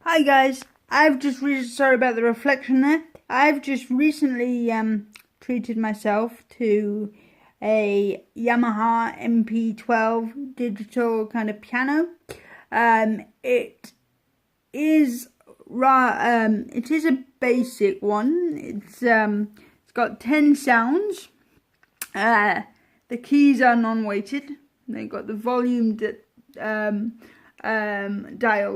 Hi guys, sorry about the reflection there. I've just recently treated myself to a Yamaha MP12 digital kind of piano. It is a basic one. It's got 10 sounds. The keys are non-weighted. They've got the volume dial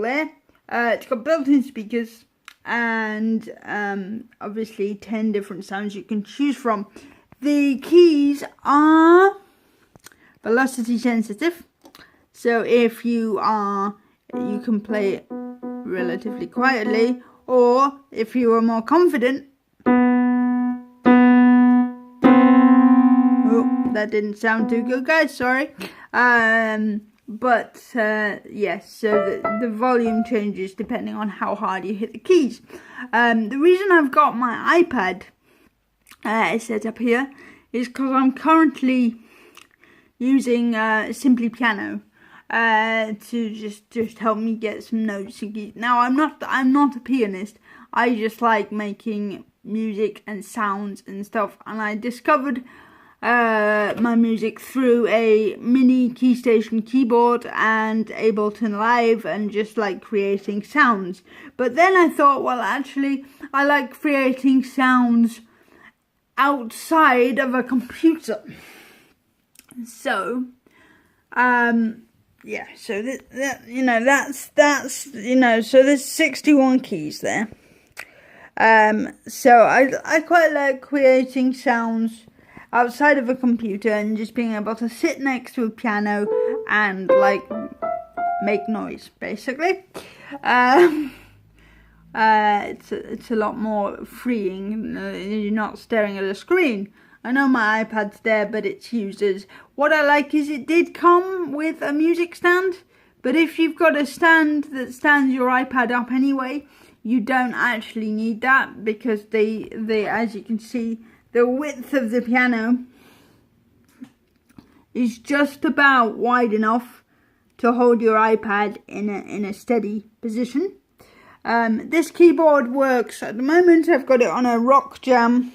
there. It's got built-in speakers and obviously 10 different sounds you can choose from. The keys are velocity sensitive, so if you can play it relatively quietly, or if you are more confident. Oh, that didn't sound too good, guys, sorry. Yes, so the volume changes depending on how hard you hit the keys. The reason I've got my iPad set up here is because I'm currently using Simply Piano to just help me get some notes and keys. Now I'm not a pianist. I just like making music and sounds and stuff, and I discovered my music through a mini KeyStation keyboard and Ableton Live, and just like creating sounds. But then I thought, well, actually I like creating sounds outside of a computer. So yeah, so so there's 61 keys there. So I quite like creating sounds outside of a computer and just being able to sit next to a piano and like make noise, basically. It's a lot more freeing. You're not staring at a screen. I know my iPad's there, but it's used as. What I like is it did come with a music stand, but if you've got a stand that stands your iPad up anyway, you don't actually need that, because they as you can see, the width of the piano is just about wide enough to hold your iPad in a steady position. This keyboard works at the moment. I've got it on a Rock Jam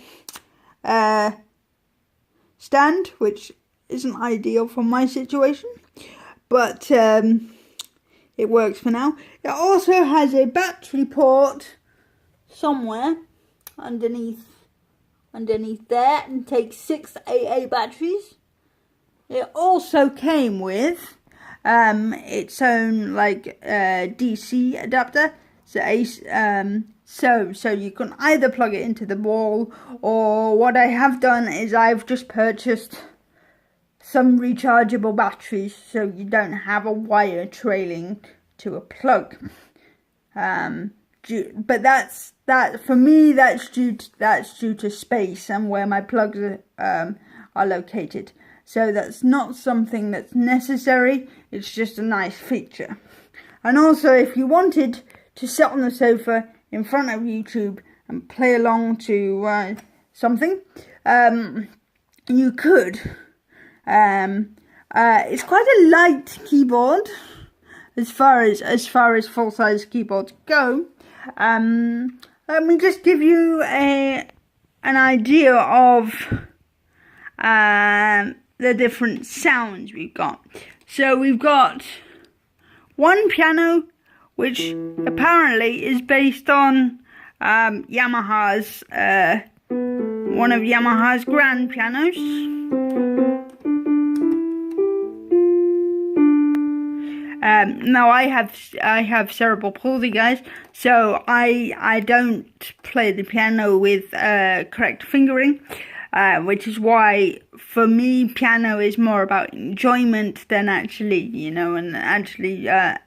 stand, which isn't ideal for my situation, but it works for now. It also has a battery port somewhere underneath there, and takes 6 AA batteries. It also came with its own like DC adapter, so you can either plug it into the wall, or what I have done is I've just purchased some rechargeable batteries, so you don't have a wire trailing to a plug. But that for me, that's due to space and where my plugs are located. So that's not something that's necessary. It's just a nice feature. And also, if you wanted to sit on the sofa in front of YouTube and play along to something, you could. It's quite a light keyboard as far as full size keyboards go. Let me just give you an idea of the different sounds we've got. So we've got one piano, which apparently is based on Yamaha's one of Yamaha's grand pianos. Now I have cerebral palsy, guys, so I don't play the piano with correct fingering, which is why for me piano is more about enjoyment than actually,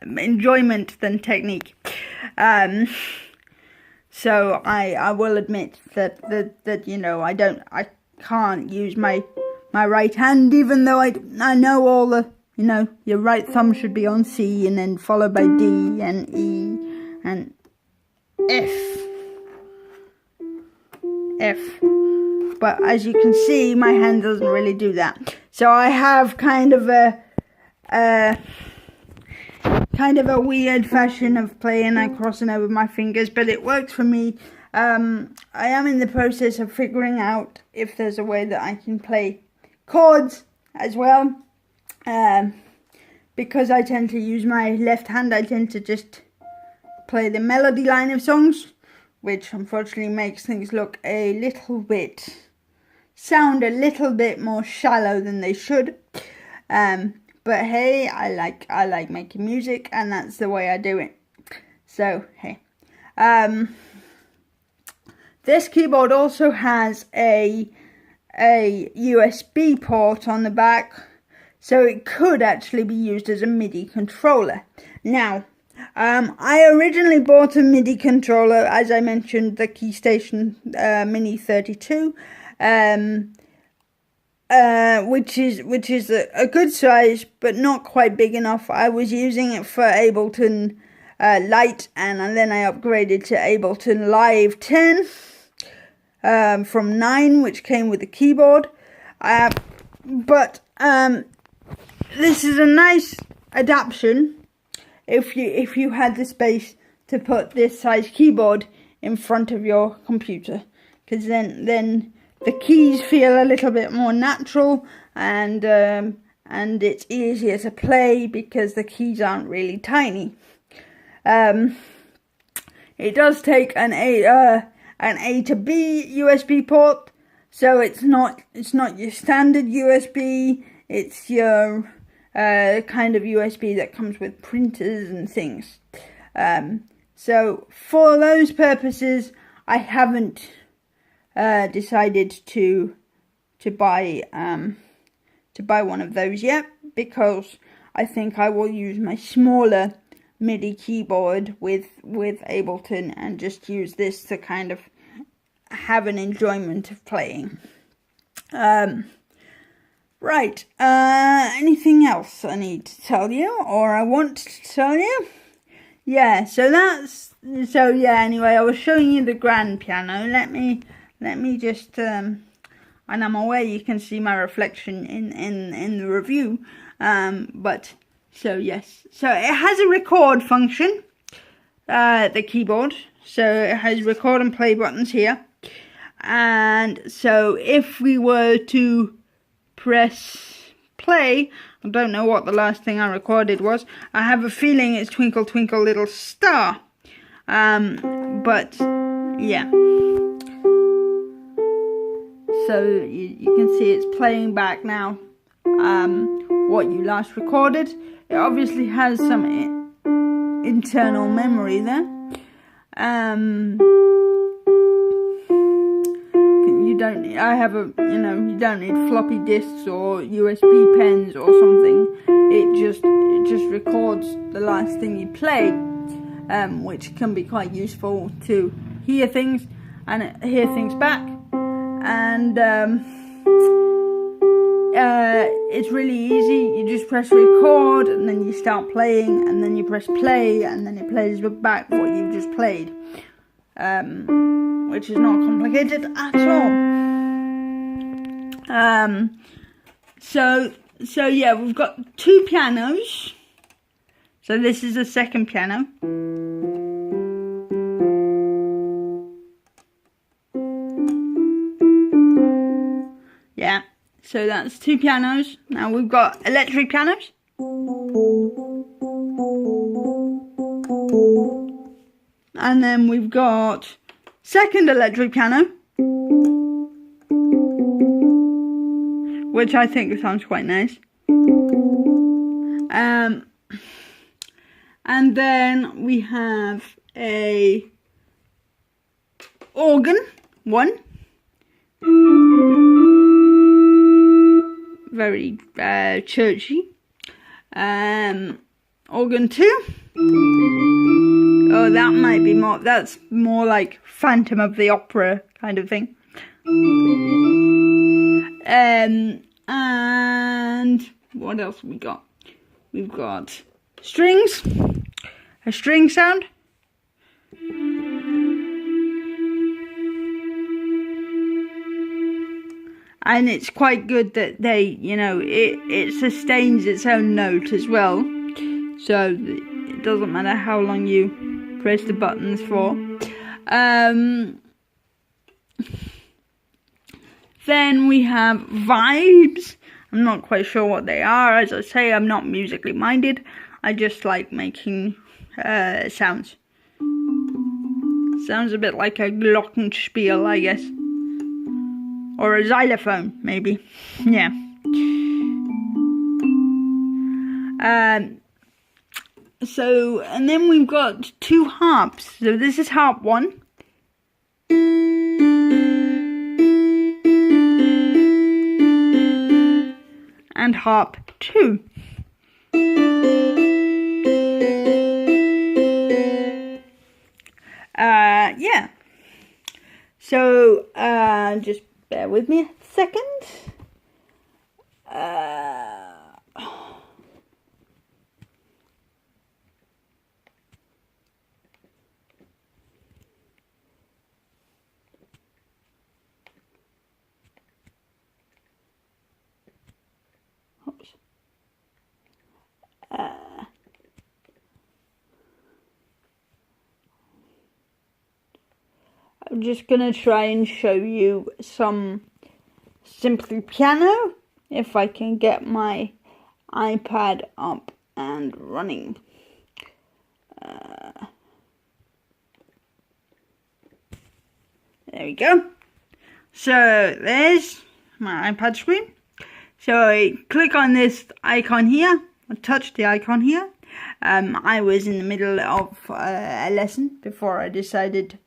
enjoyment than technique. So I will admit that I can't use my right hand, even though I know all the. Your right thumb should be on C, and then followed by D and E and F. But as you can see, my hand doesn't really do that. So I have kind of a kind of a weird fashion of playing and crossing over my fingers, but it works for me. I am in the process of figuring out if there's a way that I can play chords as well. Because I tend to use my left hand, I tend to just play the melody line of songs, which unfortunately makes things look sound a little bit more shallow than they should. But hey, I like making music, and that's the way I do it. So hey, this keyboard also has a USB port on the back, so it could actually be used as a MIDI controller. Now, I originally bought a MIDI controller, as I mentioned, the Keystation Mini 32. Which is a good size, but not quite big enough. I was using it for Ableton Lite, and then I upgraded to Ableton Live 10 from 9, which came with the keyboard. But this is a nice adaptation if you had the space to put this size keyboard in front of your computer, because then the keys feel a little bit more natural, and it's easier to play because the keys aren't really tiny. It does take an A to B USB port, so it's not your standard USB. It's your kind of USB that comes with printers and things. So for those purposes, I haven't decided to buy one of those yet, because I think I will use my smaller MIDI keyboard with Ableton and just use this to kind of have an enjoyment of playing. Right, anything else I need to tell you, or I want to tell you? Yeah, so anyway, I was showing you the grand piano. Let me just, and I'm aware you can see my reflection in the review, but, so yes. So it has a record function, the keyboard, so it has record and play buttons here, and so if we were to press play, I don't know what the last thing I recorded was. I have a feeling it's Twinkle Twinkle Little Star, but, yeah. So you can see it's playing back now what you last recorded. It obviously has some internal memory there. You don't need floppy disks or USB pens or something. It just records the last thing you played, which can be quite useful to hear things back. And it's really easy. You just press record, and then you start playing, and then you press play, and then it plays back what you just played, which is not complicated at all. So yeah, we've got two pianos. So this is the second piano. Yeah, so that's two pianos. Now we've got electric pianos. And then we've got second electric piano, which I think sounds quite nice. And then we have a organ, one. Very churchy. Organ 2. Oh, that might be more. That's more like Phantom of the Opera kind of thing. And what else have we got? We've got strings. A string sound. And it's quite good that they, it sustains its own note as well. So doesn't matter how long you press the buttons for. Then we have vibes. I'm not quite sure what they are. As I say, I'm not musically minded. I just like making sounds. Sounds a bit like a glockenspiel, I guess. Or a xylophone, maybe. Yeah. So, and then we've got 2 harps. So this is harp 1. And harp 2. Yeah. So, just bear with me a second. Oops. I'm just going to try and show you some simply piano, if I can get my iPad up and running. There we go. So there's my iPad screen. So I click on this icon here, I touch the icon here. I was in the middle of a lesson before I decided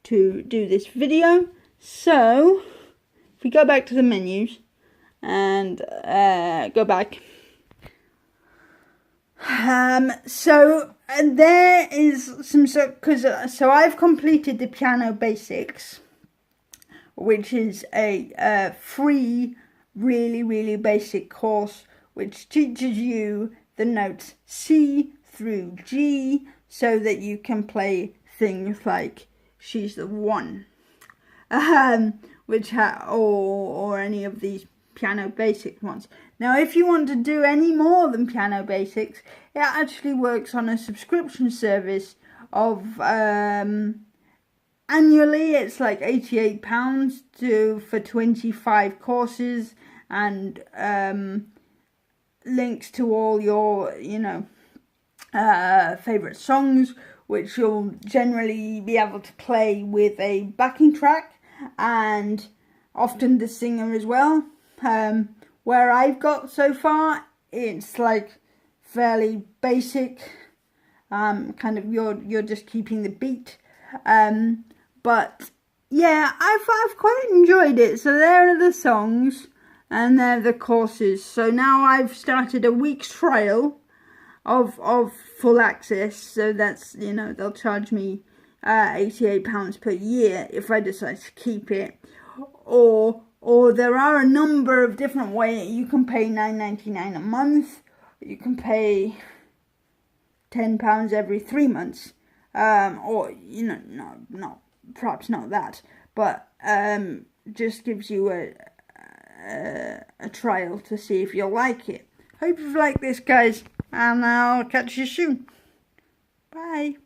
to do this video. So if we go back to the menus and go back. So there is some, so I've completed the Piano Basics, which is a free, really basic course which teaches you the notes C through G so that you can play things like She's the One, or any of these Piano Basic ones. Now, if you want to do any more than Piano Basics, it actually works on a subscription service of annually. It's like £88 for 25 courses and links to all your, favourite songs, which you'll generally be able to play with a backing track and often the singer as well. Where I've got so far, it's like fairly basic, kind of you're just keeping the beat. But yeah, I've quite enjoyed it. So there are the songs and there are the courses. So now I've started a week's trial of full access. So that's, they'll charge me £88 per year if I decide to keep it. Or there are a number of different ways. You can pay £9.99 a month. You can pay £10 every 3 months. Or, perhaps not that. But just gives you a trial to see if you'll like it. Hope you've liked this, guys. And I'll catch you soon. Bye.